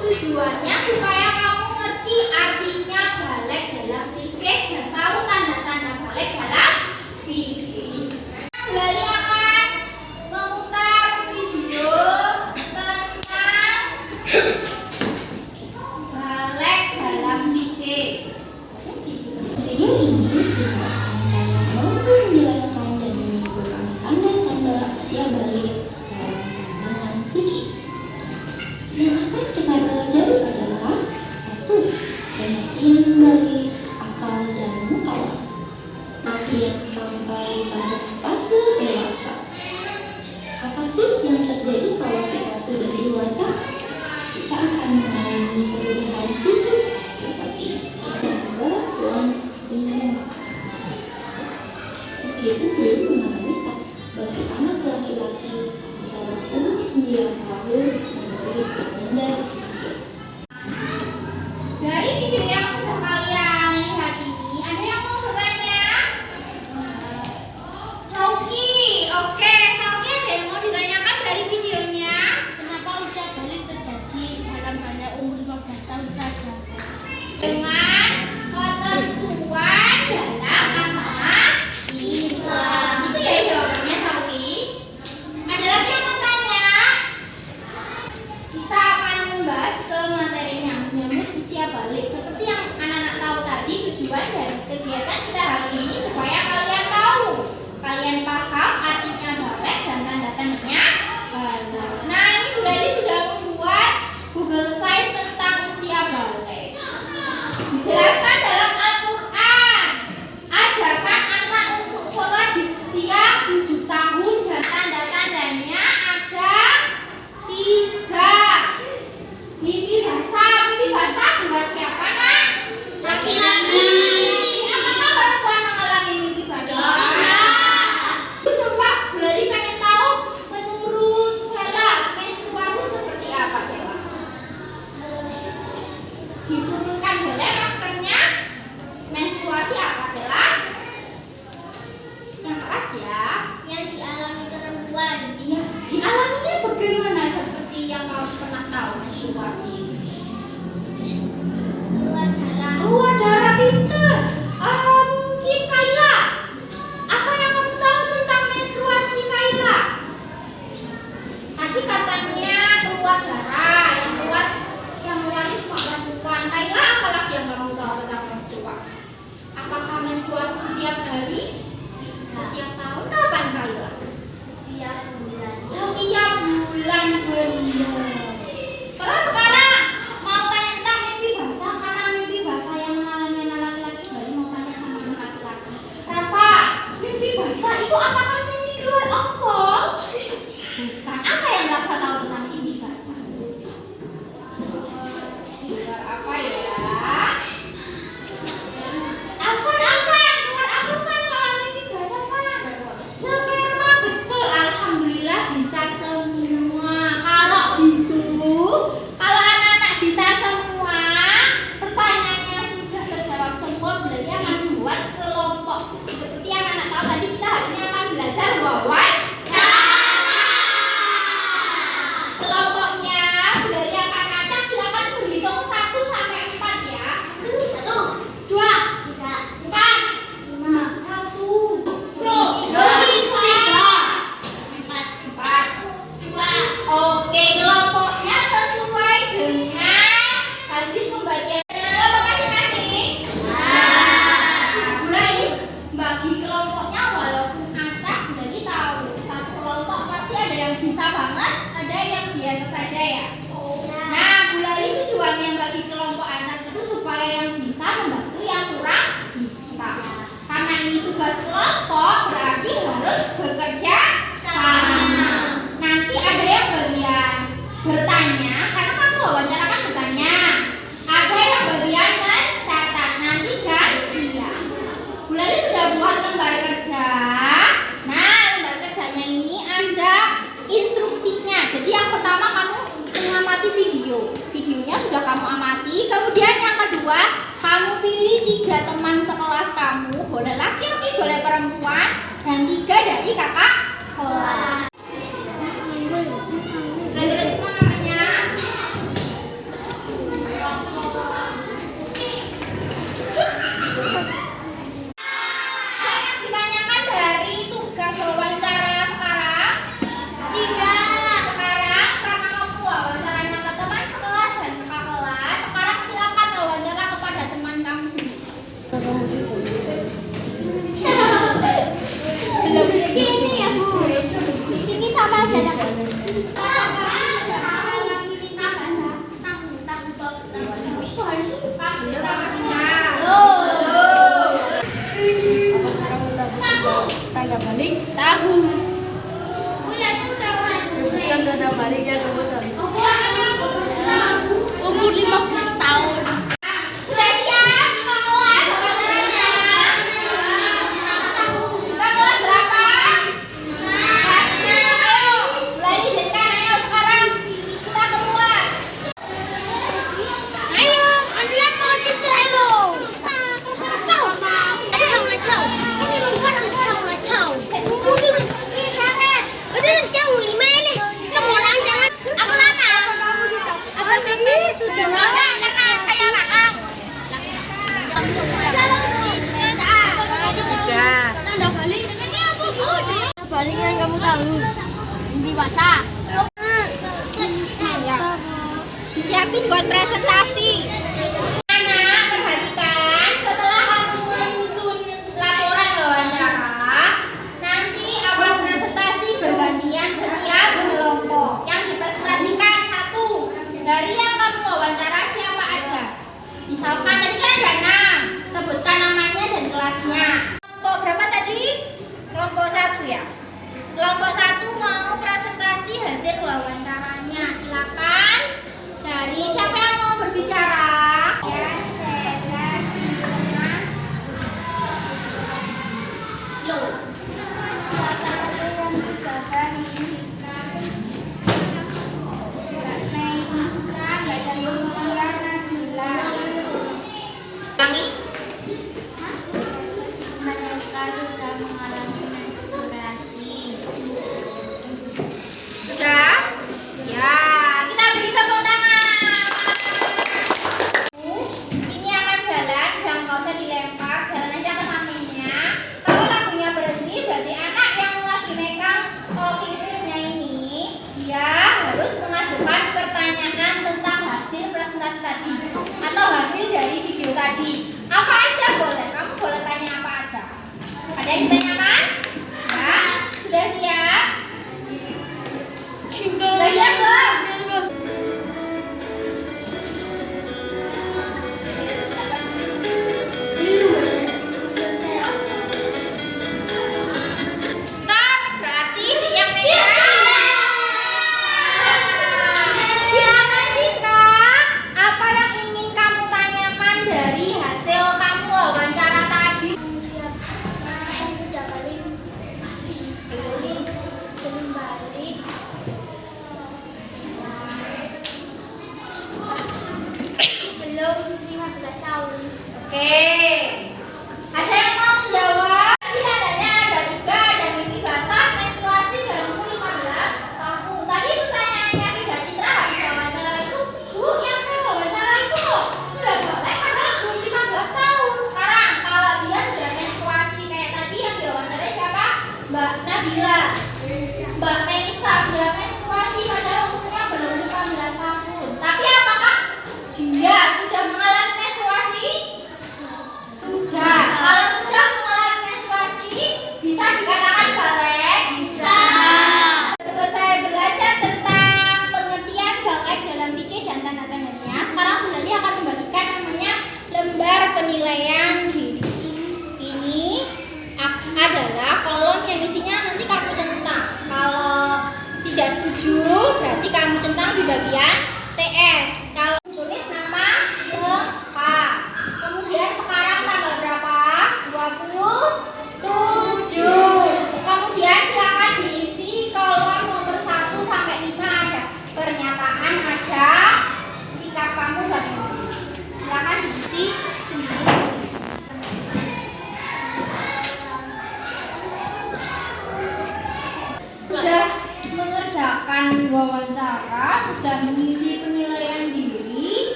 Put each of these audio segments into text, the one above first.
Tujuannya supaya kamu ngerti artinya balik dalam fikih dan tahu tanda-tanda balik dalam fikih. Belajar akan memutar video tentang balik dalam fikih. Video ini akan mampu menjelaskan dan menyimpulkan tanda-tanda usia balik dalam pandangan fikih. Yang akan kita pelajari adalah 1. Pengertian balik, akal, dan mukallaf. Pengertian sampai pada fase dewasa. Apa sih yang terjadi kalau kita sudah dewasa? Kita akan mengalami perubahan fisik seperti berat dan minum. Meskipun belum mengalami bagi anak laki-laki bisa berumur 9 tahun Dari video yang sudah kalian lihat ini, ada yang mau bertanya? Sauki, oke, Sauki ada yang mau ditanyakan dari videonya? Kenapa usia balik terjadi dalam hanya umur 15 tahun saja? Dengan ketentuan dalam agama Islam. Itu ya jawabannya, Sauki. Ada lagi yang mau tanya? Kita akan membahas ke materinya menyambut usia balik. Seperti yang anak-anak tahu tadi, tujuan dari kegiatan kita hari ini supaya kalian tahu, kalian paham artinya balik dan tanda-tandanya balik. Nah, ini Bu Lali sudah membuat Google Sites tentang usia balik. Dijelaskan dalam Al-Quran, ajarkan anak untuk sholat di usia 7 tahun dan tanda-tandanya ada 3. Mimpi basah buat siapa, Nak? Laki-laki. Apakah perempuan mengalami mimpi basah? Coba Bulari pengen tahu menurut Sela menstruasi seperti apa, Sela? Diturunkan boleh maskernya? Menstruasi apa, Sela? Yang keras ya. Yang dialami perempuan. Iya, dialaminya bagaimana seperti yang kamu pernah tahu menstruasi? Keluar darah. Pinter. Mungkin Kaila. Apa yang kamu tahu tentang menstruasi, Kaila? Tadi katanya keluar darah, yang keluar ini cuma perempuan. Kaila, apa lagi yang kamu tahu tentang menstruasi? Apakah menstruasi setiap hari? Setiap tahun? Kapan, Kaila? Setiap bulan. Setiap bulan, benar. Terus sekarang mau tanya tentang mimpi basah, karena mimpi basah yang mengalami anak laki-laki. Bari mau tanya sama anak laki-laki. Rafa, mimpi basah itu apakah mimpi keluar ompol? Bukan. Apa yang Rafa tahu tentang mimpi basah? Keluar apa ya? Alvan, keluar apa Van kalau mimpi basah, Van? Sperma, betul. Alhamdulillah bisa semua. Kalau gitu, kalau anak-anak bisa semua, pertanyaannya sudah terjawab semua, berarti akan membuat kelompok. Seperti yang anak tahu tadi, kita hari ini akan belajar wawancara. Kelompoknya berarti akan acak, silakan berhitung 1 sampai 4 ya. 1, 2, 3, 4, 5, 1, 2, 3, 4. Oke, kelompoknya sesuai dengan hasil pembagian kelompok masing-masing. Mulai bagi kelompoknya walaupun acak, berarti tahu satu kelompok pasti ada yang bisa banget, ada yang biasa saja ya. Nah, Bulari tujuannya bagi kelompok acak itu supaya yang bisa membantu yang kurang bisa. Karena ini tugas kelompok, berarti harus bekerja sama. Nanti ada yang bagian bertanya, karena kamu wawancara kan bertanya. Ada yang bagian mencatat, nanti gantian. Bulari sudah buat lembar kerja. Nah, lembar kerjanya ini ada instruksinya. Jadi yang pertama kamu mengamati videonya sudah kamu amati. Kemudian yang kedua, kamu pilih 3 teman sekelas kamu, boleh laki-laki, boleh perempuan, dan 3 dari kakak kelas. Terus namanya 15 tahun. Sudah siap? Mau kelas wawancaranya? Kita kelas berapa? Kelas 6. Ayo, mulai izinkan. Ayo sekarang kita keluar. Ayo, kalian mau citra lo. Balik yang kamu tahu, mimpi basah. Disiapin buat presentasi. Anak, perhatikan, setelah kamu menyusun laporan wawancara, nanti akan presentasi bergantian setiap kelompok. Yang dipresentasikan satu dari yang kamu wawancara siapa aja. Misalkan tadi kan ada 6, sebutkan namanya dan kelasnya. Kelompok berapa tadi? Kelompok 1 ya. Kelompok 1 mau presentasi hasil wawancaranya. Silakan. Dari siapa yang mau berbicara? Ya, saya. Yo. Ulangi. Mereka sudah mengalami menstruasi. Sudah? Ya, kita beri tepuk tangan. Ini akan jalan, jangan nggak usah dilempar, jalan aja ke sampingnya. Kalau lagunya berhenti, berarti anak yang lagi megang talking stick-nya ini, dia harus mengajukan pertanyaan tentang hasil presentasi tadi atau hasil dari video tadi. Apa aja boleh, kamu boleh tanya apa aja. Ada yang ditanyakan? Ya, sudah siap? Sudah siap belum? Stop, berarti yang merah. Silakan Citra, apa yang ingin kamu tanyakan dari hasil kamu wawancara tadi? Belum 15 tahun. Oke, ada yang mau menjawab? Tadi tandanya ada 3, ada mimpi basah, menstruasi, dan umur 15 tahun. Tadi pertanyaannya Vida Citra habis wawancara itu, Bu, yang saya wawancara itu loh sudah boleh padahal belum 15 tahun. Sekarang kalau dia sudah menstruasi kayak tadi yang diwawancarai siapa? Mbak Nabila. Mbak Meisa sudah menstruasi padahal umurnya belum 15 tahun. Tapi apakah dia sudah mengalami menstruasi?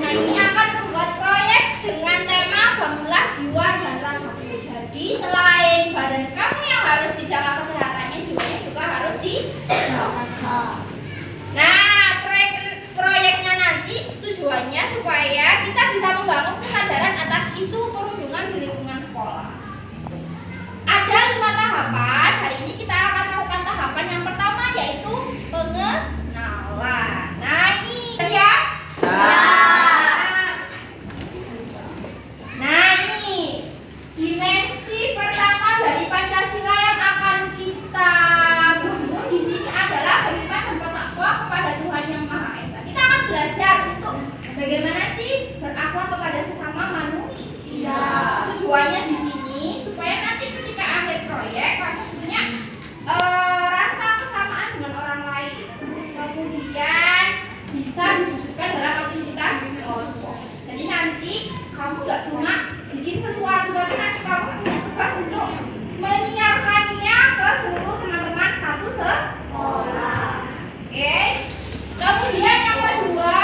Nah, ini akan membuat proyek dengan tema bangunlah jiwa dan ragamu. Jadi selain badan kamu yang harus dijaga kesehatannya, jiwanya juga harus dijaga. Nah, proyeknya nanti tujuannya supaya kita bisa membangun kesadaran atas isu perundungan di lingkungan sekolah. Ada 5 tahapan. Hari ini kita akan melakukan tahapan yang pertama, yaitu pengenalan. Nah, ini siap? Nah, ini dimensi pertama dari Pancasila yang akan kita bangun di sini adalah beriman dan bertakwa kepada Tuhan Yang Maha Esa. Kita akan belajar untuk bagaimana sih berakhlak kepada sesama manusia. Tujuannya di sini supaya nanti ketika akhir proyek kamu punya rasa kesamaan dengan orang lain. Kemudian bisa diwujudkan dalam aktivitas kelompok. Jadi nanti kamu nggak cuma bikin sesuatu, tapi nanti kamu punya tugas untuk menyiarkannya ke seluruh teman-teman satu sekolah. Oke. Kemudian yang kedua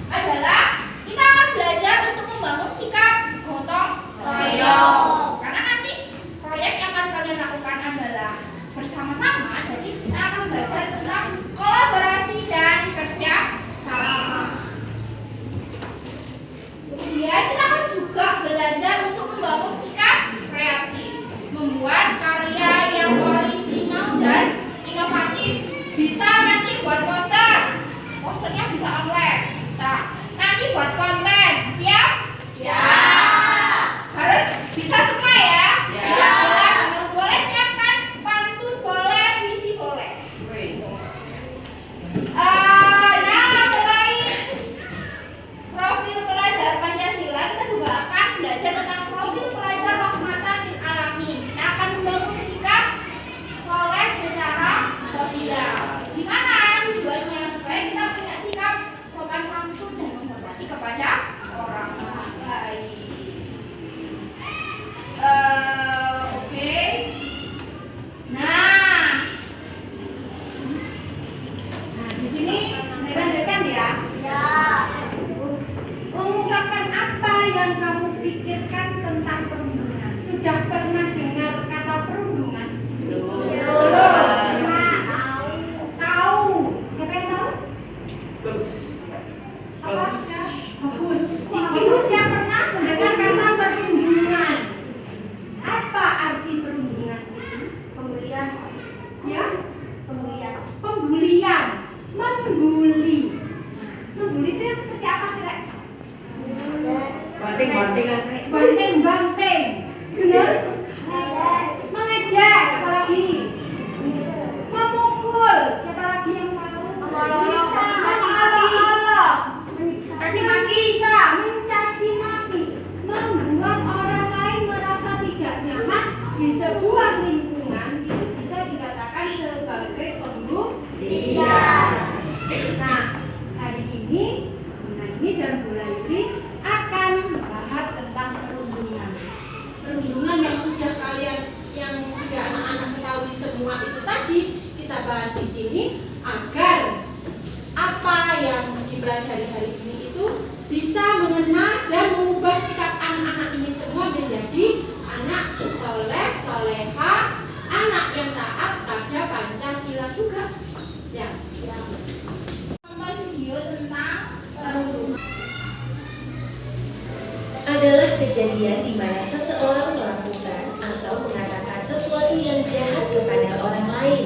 adalah kita akan belajar untuk membangun sikap gotong royong. Karena nanti proyek yang akan kalian lakukan adalah bersama-sama, jadi kita akan belajar tentang kolaborasi dan kerja sama. Kemudian kita akan juga belajar untuk membangun sikap kreatif, membuat karya yang orisinal dan inovatif. Bisa nanti buat posternya bisa online, bisa. Nanti buat konten, siap? Siap. Harus bisa semua ya? Ya. Boleh menyiapkan pantun, boleh, puisi boleh. Nah, selain profil pelajar Pancasila, kita juga akan belajar tentang profil pelajar rahmatan lil alamin. Kita akan membangun sikap soleh secara sosial. Gimana tujuannya? Supaya kita punya sikap sopan santun dan menghormati kepada orang lain. Oke. Nah, Di sini dilanjutkan ya. ya. Mengungkapkan apa yang kamu pikirkan tentang perundungan. Sudah pernah dengar kata perundungan? Tahu. Siapa yang tahu? Apa? Bagus. Ibu siapa pernah mendengar kata perundungan? Apa arti perundungan itu? Pembelian. Ya? Pembelian. Pembulian. Membuli. Membuli itu yang seperti apa sih, Rek? Banting-banting. Benar? Mengejek, apalagi? Memukul. Siapa lagi yang tahu? Mengolok-olok. Mengolok-olok. Caci maki. Bisa mencaci maki. Membuat orang lain merasa tidak nyaman di sebuah lingkungan itu bisa dikatakan sebagai pembulian. Nah, hari ini dan bulan ini akan membahas tentang perundungan. Perundungan yang sudah anak-anak ketahui semua itu tadi kita bahas di sini agar apa yang dipelajari hari ini itu bisa mengena dan mengubah sikap anak-anak ini semua menjadi anak soleh, soleha, anak yang taat pada Pancasila juga. Ya. Nonton video tentang perundungan. Adalah kejadian di mana seseorang melakukan atau mengatakan sesuatu yang jahat kepada orang lain.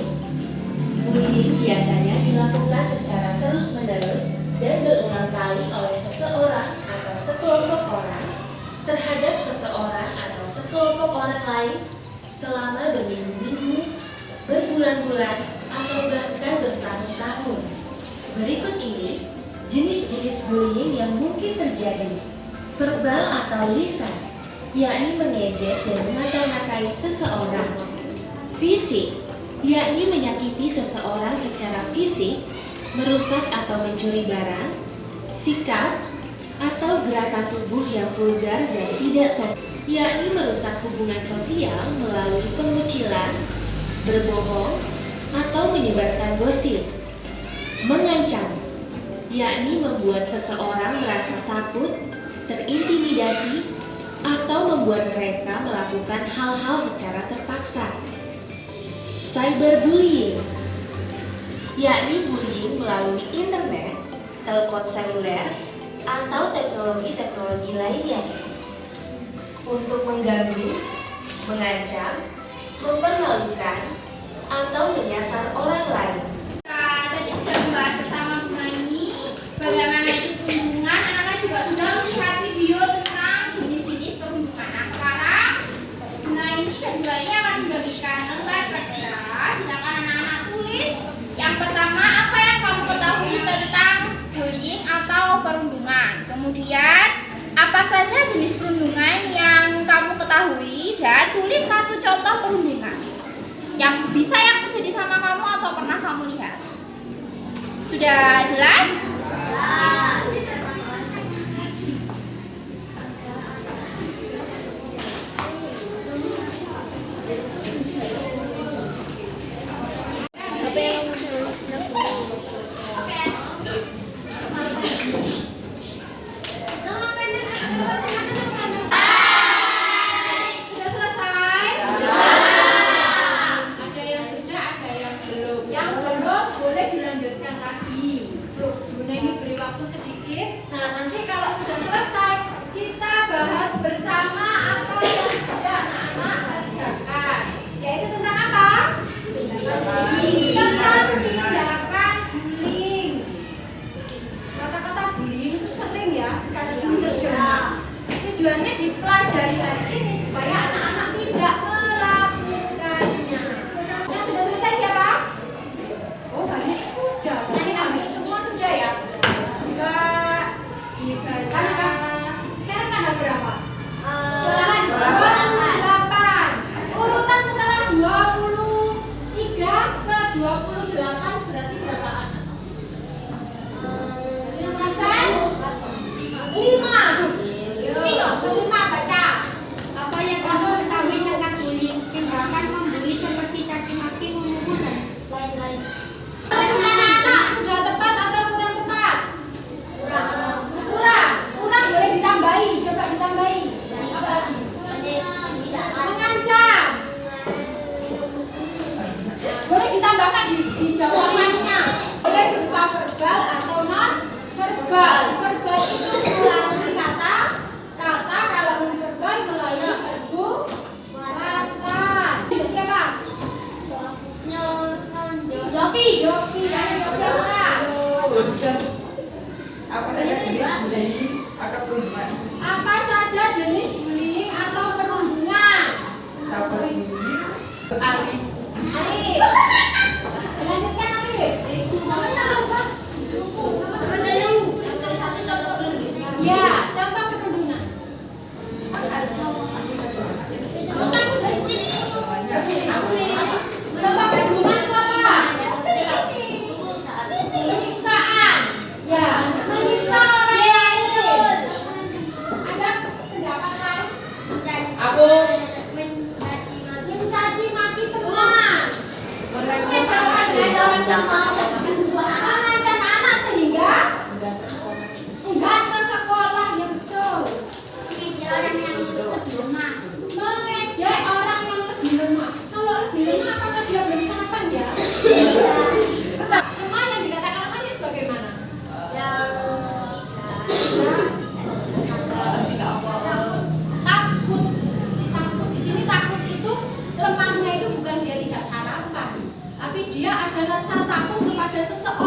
Bullying biasanya dilakukan secara terus-menerus dan berulang kali oleh seseorang atau sekelompok orang terhadap seseorang atau sekelompok orang lain selama berminggu-minggu, berbulan-bulan, atau bahkan bertahun-tahun. Berikut ini jenis-jenis bullying yang mungkin terjadi. Verbal atau lisan, yakni mengejek dan mengata-ngatai seseorang. Fisik, yakni menyakiti seseorang secara fisik, merusak atau mencuri barang. Sikap atau gerakan tubuh yang vulgar dan tidak sopan, yakni merusak hubungan sosial melalui pengucilan, berbohong, atau menyebarkan gosip. Mengancam, yakni membuat seseorang merasa takut, terintimidasi, atau membuat mereka melakukan hal-hal secara terpaksa. Cyberbullying, yakni bullying melalui internet, telepon seluler, atau teknologi-teknologi lainnya untuk mengganggu, mengancam, mempermalukan, atau menyasar orang lain. Tadi sudah membahas bersama Bu Naini bagaimana itu perundungan. Anak-anak juga sudah melihat video tentang jenis-jenis perundungan. Nah, sekarang Bu Naini dan Bu Aini akan membagikan lembar kerja. Silakan anak-anak tulis. Yang pertama, apa yang kamu ketahui tentang bullying atau perundungan? Kemudian, apa saja jenis perundungan yang kamu ketahui, dan tulis satu contoh perundungan yang bisa yang terjadi sama kamu atau pernah kamu lihat. Sudah jelas? Sudah selesai? Ada yang sudah, ada yang belum. Yang belum boleh dilanjutkan lagi. Bunda ini beri waktu sedikit. Nah, nanti kalau sudah selesai, kita bahas bersama apa yang sudah anak-anak kerjakan. Yaitu tentang apa? Tentang tindakan bullying. Kata-kata bullying itu sering ya sekarang terdengar. Tujuannya dipelajari hari ini supaya anak-anak tidak melakukannya. Yang sudah selesai siapa? Oh, banyak sudah. Jadi hampir semua sudah ya. Enggak. Sekarang tanggal berapa? 28. Urutan setelah 23 ke 28 berarti berapa anak? 5. Kelima baca. Apa yang kamu ketahui tentang bullying? Tindakan membuli seperti caci maki, memukul, dan lain-lain. Anak-anak sudah tepat atau kurang tepat? Kurang. Kurang boleh ditambahi. Coba ditambahi. Apa lagi? Mengancam. Boleh ditambahkan di jawabannya. Boleh berupa verbal atau non verbal. Verbal itu melalui kata kalau non verbal melalui perbuatan. Itu siapa? Yopi. Yopi. Apa saja jenis bullying atau perundungan? Apa saja jenis bullying atau perundungan? Cyberbullying, Ali, Arif. Lanjutkan Arif. Ya, contoh perundungan. Contoh perundungan itu apa? Penyiksaan. Ya, menyiksa orang lain. Ada pendapat lain? aku Mencaci maki teman. Mengancam anak sehingga enggan ke sekolah, ya betul. Mengejek orang yang lebih lemah. Kalau lebih lemah, apakah dia belum sarapan ya? Lemah yang dikatakan lemah itu bagaimana? Takut. Takut di sini takut itu lemahnya itu bukan dia tidak sarapan, tapi dia ada rasa takut kepada seseorang.